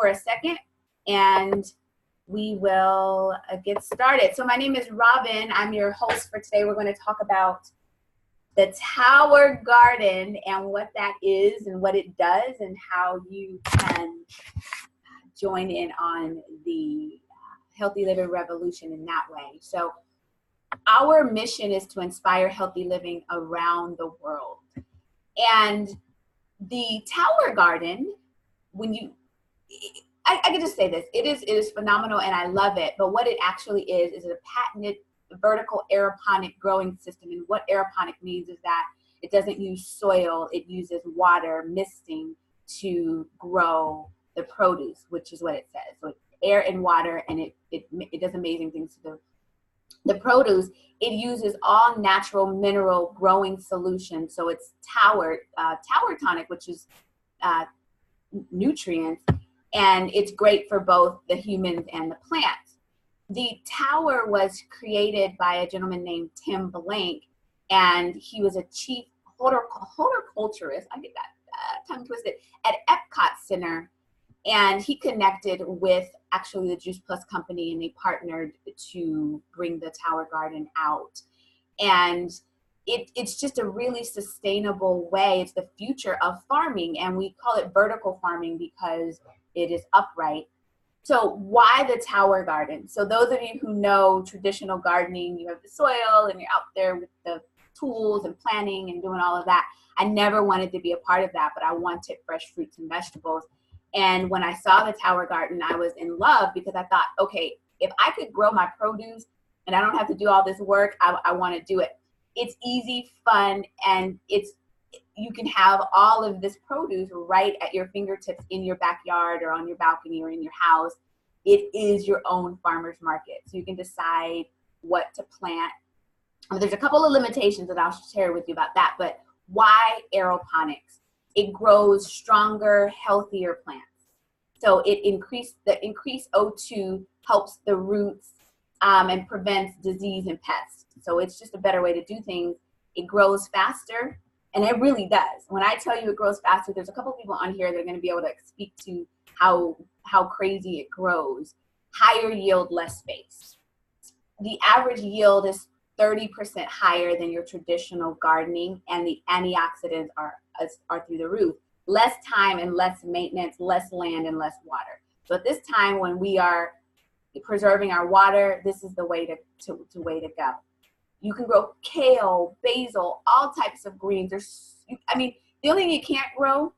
for a second and we will get started. So my name is Robin. I'm your host for today. We're going to talk about the Tower Garden and what that is and what it does and how you can join in on the healthy living revolution in that way. So our mission is to inspire healthy living around the world. And the Tower Garden, I can just say this, it is phenomenal and I love it, but what it actually is a patented vertical aeroponic growing system. And what aeroponic means is that it doesn't use soil, it uses water, misting to grow the produce, which is what it says. So it's air and water, and it does amazing things to the produce. It uses all natural mineral growing solutions. So it's tower tonic, which is nutrients, and it's great for both the humans and the plants. The tower was created by a gentleman named Tim Blank, and he was a chief horticulturist, I get that tongue twisted, at Epcot Center. And he connected with actually the Juice Plus company, and they partnered to bring the Tower Garden out. And it's just a really sustainable way. It's the future of farming, and we call it vertical farming because it is upright. So why the Tower Garden? So those of you who know traditional gardening, you have the soil and you're out there with the tools and planting and doing all of that. I never wanted to be a part of that, but I wanted fresh fruits and vegetables. And when I saw the Tower Garden, I was in love because I thought, okay, if I could grow my produce and I don't have to do all this work, I want to do it. It's easy, fun, and you can have all of this produce right at your fingertips in your backyard or on your balcony or in your house. It is your own farmer's market. So you can decide what to plant. There's a couple of limitations that I'll share with you about that, but why aeroponics? It grows stronger, healthier plants. So the increased O2 helps the roots and prevents disease and pests. So it's just a better way to do things. It grows faster, and it really does. When I tell you it grows faster, there's a couple of people on here that are going to be able to speak to how crazy it grows. Higher yield, less space. The average yield is 30% higher than your traditional gardening, and the antioxidants are through the roof. Less time and less maintenance, less land and less water. So at this time when we are preserving our water, this is the way to go. You can grow kale, basil, all types of greens. The only thing you can't grow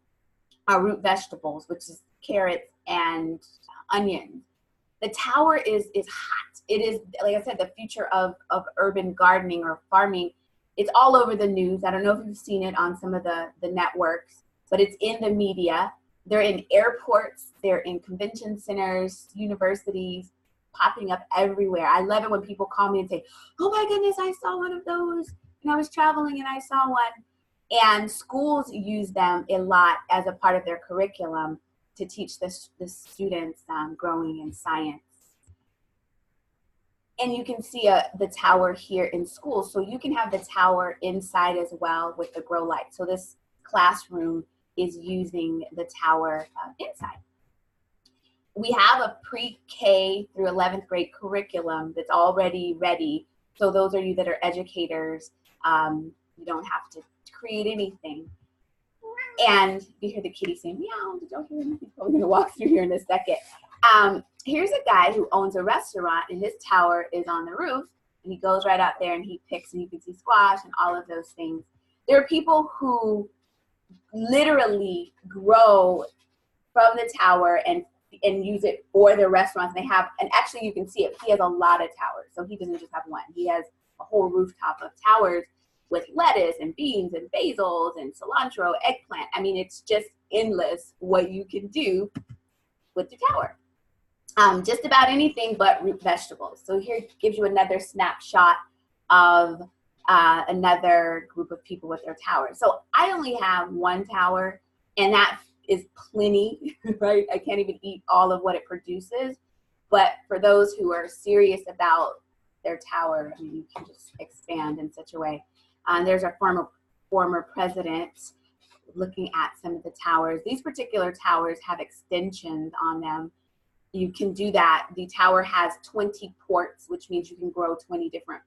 are root vegetables, which is carrots and onions. The tower is hot. It is, like I said, the future of urban gardening or farming. It's all over the news. I don't know if you've seen it on some of the networks, but it's in the media. They're in airports. They're in convention centers, universities, popping up everywhere. I love it when people call me and say, oh my goodness, I saw one of those. And I was traveling and I saw one. And schools use them a lot as a part of their curriculum to teach the students growing in science. And you can see the tower here in school. So you can have the tower inside as well with the grow light. So this classroom is using the tower inside. We have a pre-K through 11th grade curriculum that's already ready. So those of you that are educators, you don't have to create anything. And you hear the kitty saying, meow, did y'all hear him? He's probably gonna walk through here in a second. Here's a guy who owns a restaurant, and his tower is on the roof, and he goes right out there and he picks, and you can see squash and all of those things. There are people who literally grow from the tower and use it for their restaurants. And actually you can see it, he has a lot of towers. So he doesn't just have one. He has a whole rooftop of towers with lettuce and beans and basils and cilantro, eggplant. I mean, it's just endless what you can do with the tower. Just about anything but root vegetables. So here gives you another snapshot of another group of people with their towers. So I only have one tower, and that is plenty, right? I can't even eat all of what it produces. But for those who are serious about their tower, I mean, you can just expand in such a way. There's our former president looking at some of the towers. These particular towers have extensions on them. You can do that. The tower has 20 ports, which means you can grow 20 different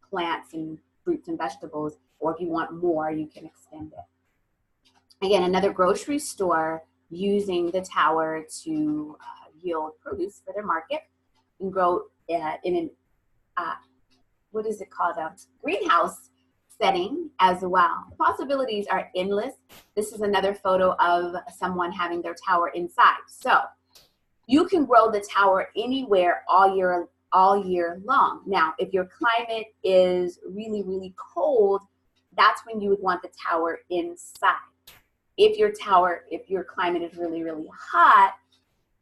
plants and fruits and vegetables, or if you want more, you can extend it. Again, another grocery store using the tower to yield produce for their market and grow in an, what is it called, a greenhouse setting as well. The possibilities are endless. This is another photo of someone having their tower inside. So you can grow the tower anywhere all year long. Now, if your climate is really, really cold, that's when you would want the tower inside. If your climate is really, really hot,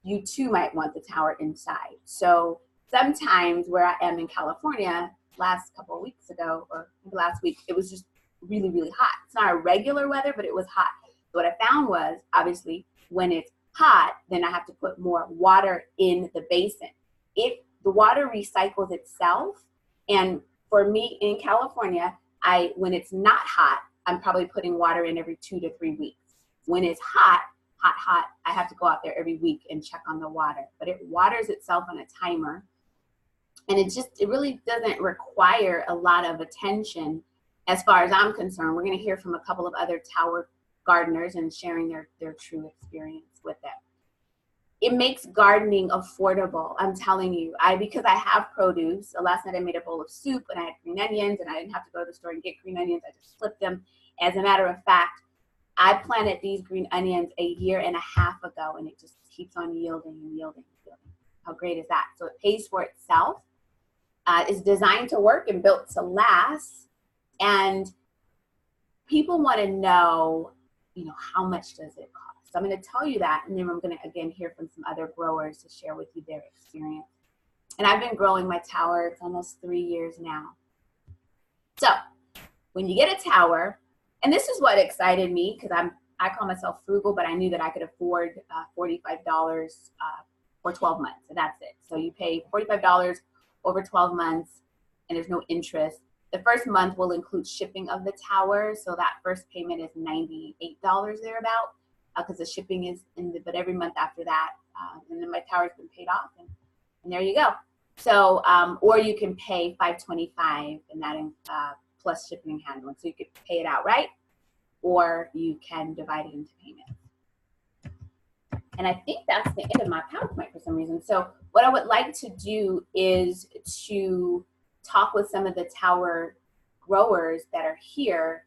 you too might want the tower inside. So sometimes where I am in California, last couple of weeks ago, or last week, it was just really, really hot. It's not a regular weather, but it was hot. So what I found was, obviously, when it's hot, then I have to put more water in the basin. If the water recycles itself, and for me in California, when it's not hot, I'm probably putting water in every 2 to 3 weeks. When it's hot, I have to go out there every week and check on the water. But it waters itself on a timer. And it really doesn't require a lot of attention as far as I'm concerned. We're going to hear from a couple of other tower gardeners and sharing their true experience with it. It makes gardening affordable. I'm telling you, because I have produce. Last night I made a bowl of soup and I had green onions, and I didn't have to go to the store and get green onions. I just flipped them. As a matter of fact, I planted these green onions a year and a half ago, and it just keeps on yielding and yielding and yielding. How great is that? So it pays for itself. It's designed to work and built to last. And people want to know, how much does it cost? So I'm going to tell you that, and then I'm going to, again, hear from some other growers to share with you their experience. And I've been growing my tower, it's almost 3 years now. So when you get a tower, and this is what excited me, because I call myself frugal, but I knew that I could afford $45 for 12 months, and that's it. So you pay $45 over 12 months, and there's no interest. The first month will include shipping of the tower, so that first payment is $98 thereabout, because the shipping is but every month after that, and then my tower's been paid off, and there you go. So, or you can pay $525, and that plus shipping and handling, so you could pay it outright, or you can divide it into payments. And I think that's the end of my PowerPoint for some reason. So what I would like to do is to talk with some of the tower growers that are here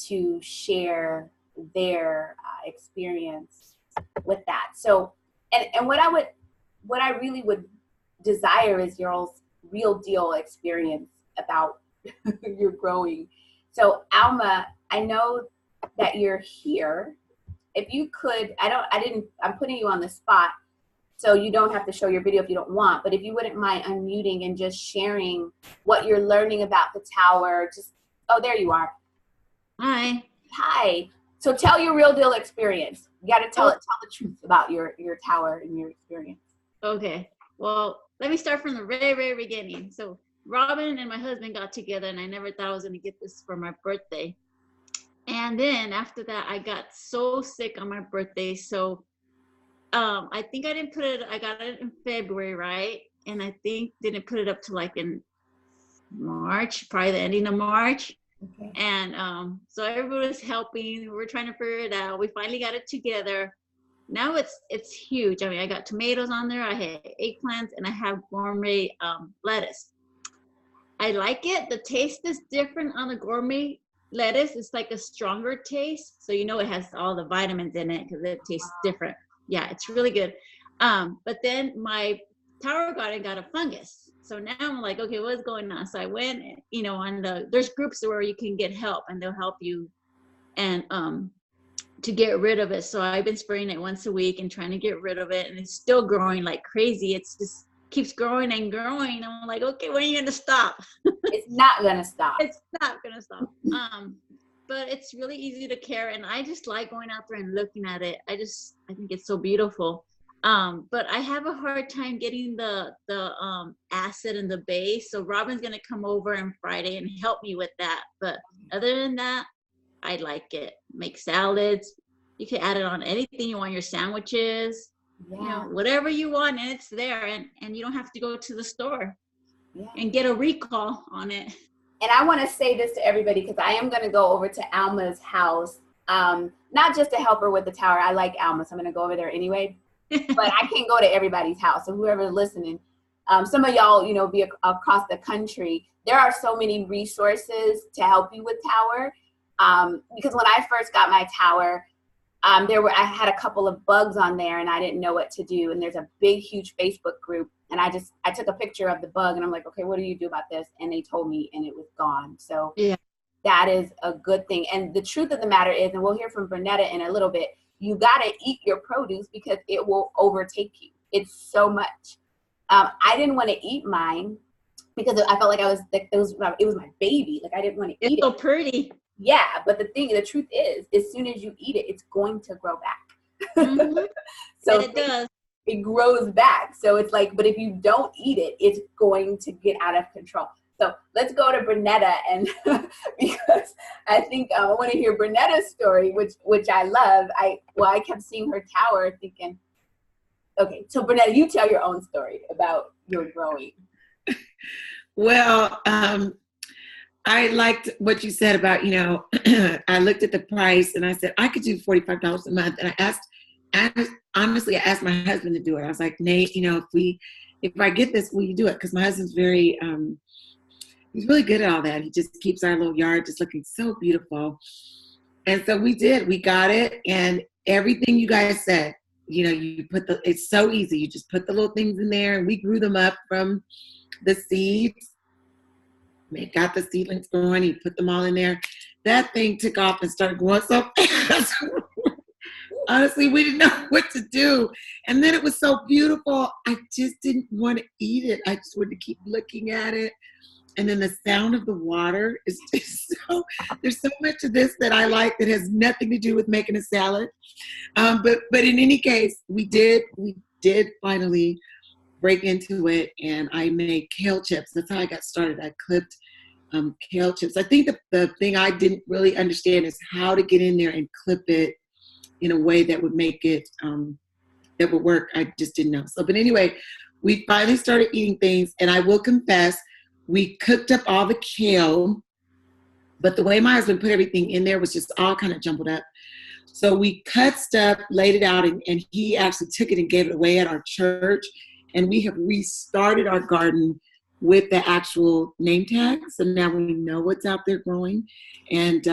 to share their experience with that. So, and what I really would desire is your real deal experience about your growing. So Alma, I know that you're here. If you could, I'm putting you on the spot, so you don't have to show your video if you don't want, but if you wouldn't mind unmuting and just sharing what you're learning about the tower, oh, there you are. Hi. Hi. So tell your real deal experience. You got to tell the truth about your tower and your experience. Okay. Well, let me start from the very, very beginning. So Robin and my husband got together, and I never thought I was going to get this for my birthday. And then after that, I got so sick on my birthday. So I think I didn't put it, I got it in February, right? And I think didn't put it up to like in March, probably the ending of March. Okay. And so everybody was helping. We were trying to figure it out. We finally got it together. Now it's huge. I mean, I got tomatoes on there. I had eggplants, and I have gourmet lettuce. I like it. The taste is different on the gourmet lettuce. It's like a stronger taste, so it has all the vitamins in it because it tastes different. Yeah, it's really good. But then my tower garden got a fungus, so now I'm like, okay, what's going on? So I went, there's groups where you can get help, and they'll help you and to get rid of it. So I've been spraying it once a week and trying to get rid of it, and it's still growing like crazy. It's just keeps growing and growing. I'm like, okay, when are you gonna stop? It's not gonna stop. It's not gonna stop. But it's really easy to care, and I just like going out there and looking at it. I think it's so beautiful. But I have a hard time getting the acid in the base. So Robin's gonna come over on Friday and help me with that. But other than that, I like it. Make salads. You can add it on anything you want, your sandwiches, Yeah. whatever you want, and it's there. And you don't have to go to the store Yeah. and get a recall on it. And I want to say this to everybody because I am going to go over to Alma's house, not just to help her with the tower. I like Alma, so I'm going to go over there anyway. But I can't go to everybody's house. So whoever's listening, some of y'all, be across the country. There are so many resources to help you with tower. Because when I first got my tower, I had a couple of bugs on there and I didn't know what to do. And there's a big, huge Facebook group. And I took a picture of the bug and I'm like, okay, what do you do about this? And they told me and it was gone. So yeah, that is a good thing. And the truth of the matter is, and we'll hear from Bernetta in a little bit, you got to eat your produce because it will overtake you. It's so much. I didn't want to eat mine because I felt like it was my baby. Like I didn't want to eat it. It's so pretty. Yeah, but the truth is, as soon as you eat it, it's going to grow back. Mm-hmm. So it does. It grows back. So it's like, but if you don't eat it, it's going to get out of control. So let's go to Bernetta, and because I think I want to hear Bernetta's story, which I love. I kept seeing her tower, thinking, okay, so Bernetta, you tell your own story about your growing. Well, I liked what you said about, I looked at the price and I said, I could do $45 a month. And I asked my husband to do it. I was like, Nate, if I get this, will you do it? Because my husband's he's really good at all that. He just keeps our little yard just looking so beautiful. And so we got it. And everything you guys said, it's so easy. You just put the little things in there and we grew them up from the seeds. They got the seedlings growing. You put them all in there. That thing took off and started growing so fast. Honestly, we didn't know what to do. And then it was so beautiful. I just didn't want to eat it. I just wanted to keep looking at it. And then the sound of the water is just there's so much of this that I like that has nothing to do with making a salad. But in any case, we did finally break into it, and I made kale chips. That's how I got started. I clipped kale chips. I think the thing I didn't really understand is how to get in there and clip it in a way that would make it, that would work. I just didn't know. So, but anyway, we finally started eating things, and I will confess, we cooked up all the kale, but the way my husband put everything in there was just all kind of jumbled up. So we cut stuff, laid it out, and he actually took it and gave it away at our church. And we have restarted our garden with the actual name tag. So now we know what's out there growing. And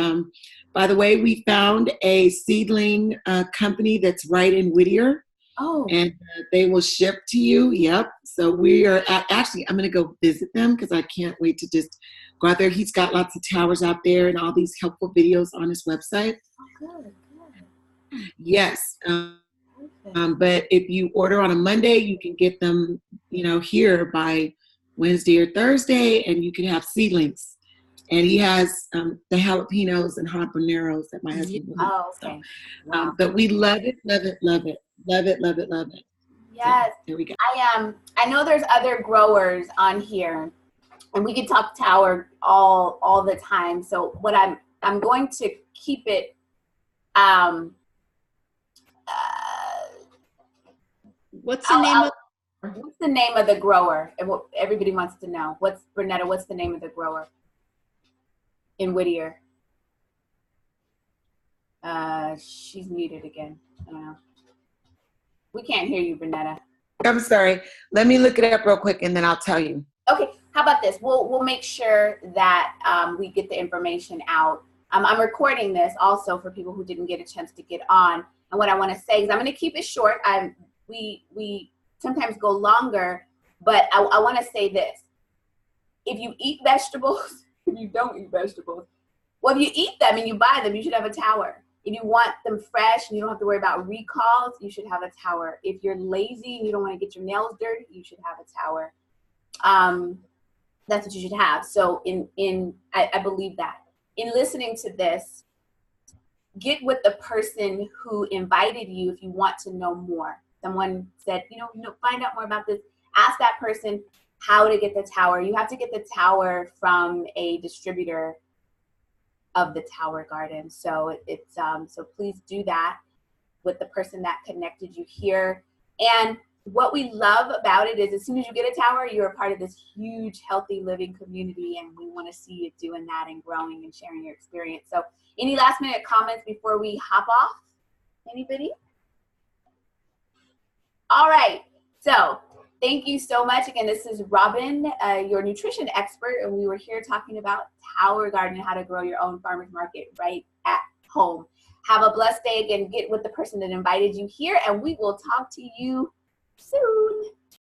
by the way, we found a seedling company that's right in Whittier. Oh. And they will ship to you. Yep. So we are actually, I'm going to go visit them because I can't wait to just go out there. He's got lots of towers out there and all these helpful videos on his website. Oh, good. Yes. But if you order on a Monday, you can get them, here by Wednesday or Thursday, and you can have seedlings. And he has the jalapenos and habaneros that my husband will. Oh, okay. So, wow. But we love it, love it, love it, love it, love it, love it. Yes. So, there we go. I know there's other growers on here, and we could talk tower all the time. So what I'm going to keep it. What's the name of the grower? And what everybody wants to know. Bernetta, what's the name of the grower in Whittier? She's muted again. I don't know. We can't hear you, Bernetta. I'm sorry. Let me look it up real quick and then I'll tell you. Okay. How about this? We'll make sure that we get the information out. I'm recording this also for people who didn't get a chance to get on. And what I want to say is I'm going to keep it short. We sometimes go longer, but I want to say this. If you eat vegetables, if you don't eat vegetables, well, if you eat them and you buy them, you should have a tower. If you want them fresh and you don't have to worry about recalls, you should have a tower. If you're lazy and you don't want to get your nails dirty, you should have a tower. That's what you should have. So I believe that. In listening to this, get with the person who invited you if you want to know more. Someone said, find out more about this. Ask that person how to get the tower. You have to get the tower from a distributor. of the Tower Garden. So it's so please do that with the person that connected you here. And what we love about it is as soon as you get a tower, you're a part of this huge, healthy living community, and we want to see you doing that and growing and sharing your experience. So any last minute comments before we hop off? Anybody? All right, so thank you so much. Again, this is Robin, your nutrition expert, and we were here talking about Tower Garden and how to grow your own farmer's market right at home. Have a blessed day. Again, get with the person that invited you here, and we will talk to you soon.